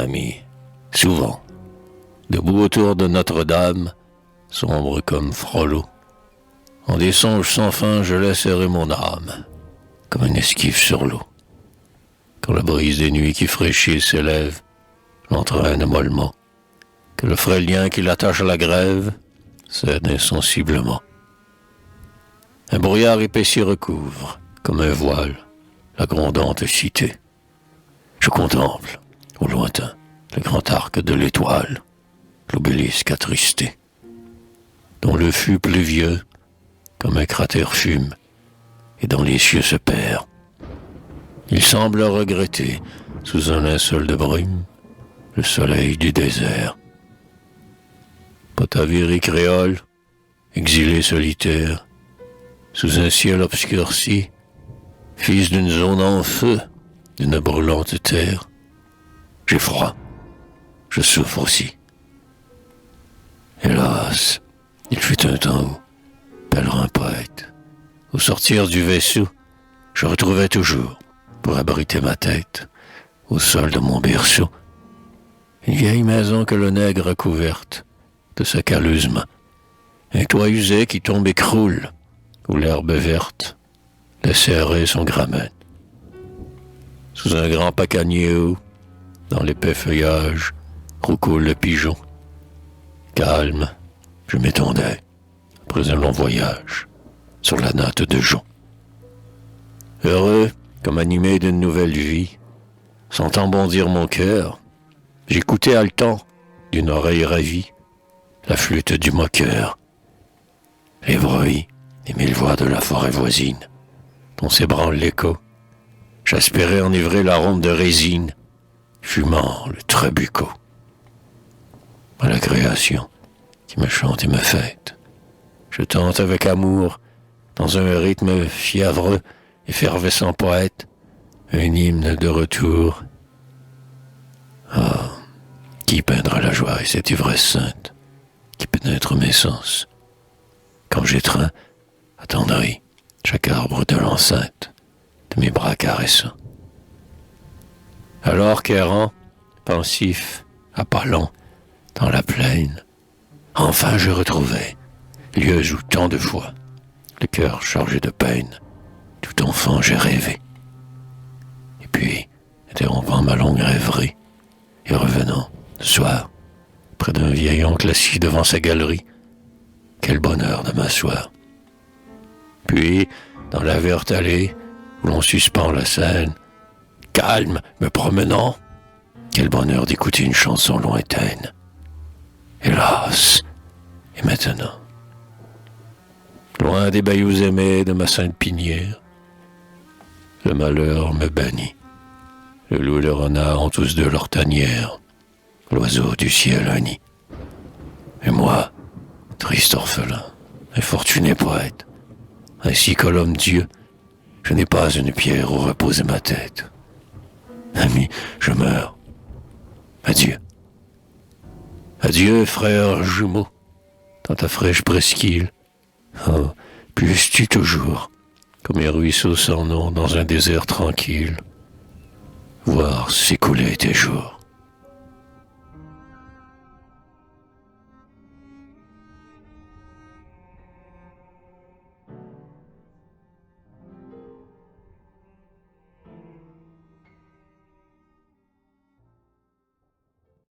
ami, souvent, debout autour de Notre-Dame, sombre comme Frollo. En des songes sans fin, je laisse errer mon âme, comme un esquif sur l'eau. Quand la brise des nuits qui fraîchit s'élève, l'entraîne mollement, que le frêle lien qui l'attache à la grève cède insensiblement. Un brouillard épaissi recouvre, comme un voile, la grondante cité. Je contemple, au lointain, le grand arc de l'étoile, l'obélisque attristé, dont le fût pluvieux, comme un cratère fume, et dans les cieux se perd. Il semble regretter, sous un linceul de brume, le soleil du désert. Potaviri créole, exilé solitaire, sous un ciel obscurci, fils d'une zone en feu, d'une brûlante terre. J'ai froid, je souffre aussi. Hélas, il fut un temps où, pèlerin poète, au sortir du vaisseau, je retrouvais toujours, pour abriter ma tête, au sol de mon berceau, une vieille maison que le nègre a couverte de sa calleuse main, un toit usé qui tombe et croule, où l'herbe verte laisse errer son gramen. Sous un grand pacanier où, dans l'épais feuillage, roucoule le pigeon. Calme, je m'étendais, après un long voyage, sur la natte de jonc. Heureux, comme animé d'une nouvelle vie, sentant bondir mon cœur, j'écoutais haletant, d'une oreille ravie, la flûte du moqueur. Les bruits et mille voix de la forêt voisine, dont s'ébranle l'écho, j'aspirais enivrer l'arôme de résine, fumant le trabucot. À la création, qui me chante et me fête, je tente avec amour, dans un rythme fiévreux, effervescent poète, un hymne de retour. Ah, qui peindra la joie et cette ivresse sainte, qui pénètre mes sens, quand j'étreins, attendri, chaque arbre de l'enceinte, de mes bras caressants. Alors qu'errant, pensif, à pas longs, dans la plaine, enfin je retrouvais, lieux où tant de fois, le cœur chargé de peine, tout enfant j'ai rêvé. Et puis, interrompant ma longue rêverie, et revenant, le soir, près d'un vieil oncle assis devant sa galerie, quel bonheur de m'asseoir. Puis, dans la verte allée, où l'on suspend la scène, calme, me promenant, quel bonheur d'écouter une chanson lointaine. Hélas, et maintenant, loin des bayous aimés de ma sainte pinière, le malheur me bannit. Le loup et le renard ont tous deux leur tanière, l'oiseau du ciel un nid. Et moi, triste orphelin, infortuné poète, ainsi que l'homme Dieu, je n'ai pas une pierre où reposer ma tête. Ami, je meurs. Adieu. Adieu, frère jumeau, dans ta fraîche presqu'île. Oh, puisses-tu toujours, comme un ruisseau sans nom dans un désert tranquille, voir s'écouler tes jours.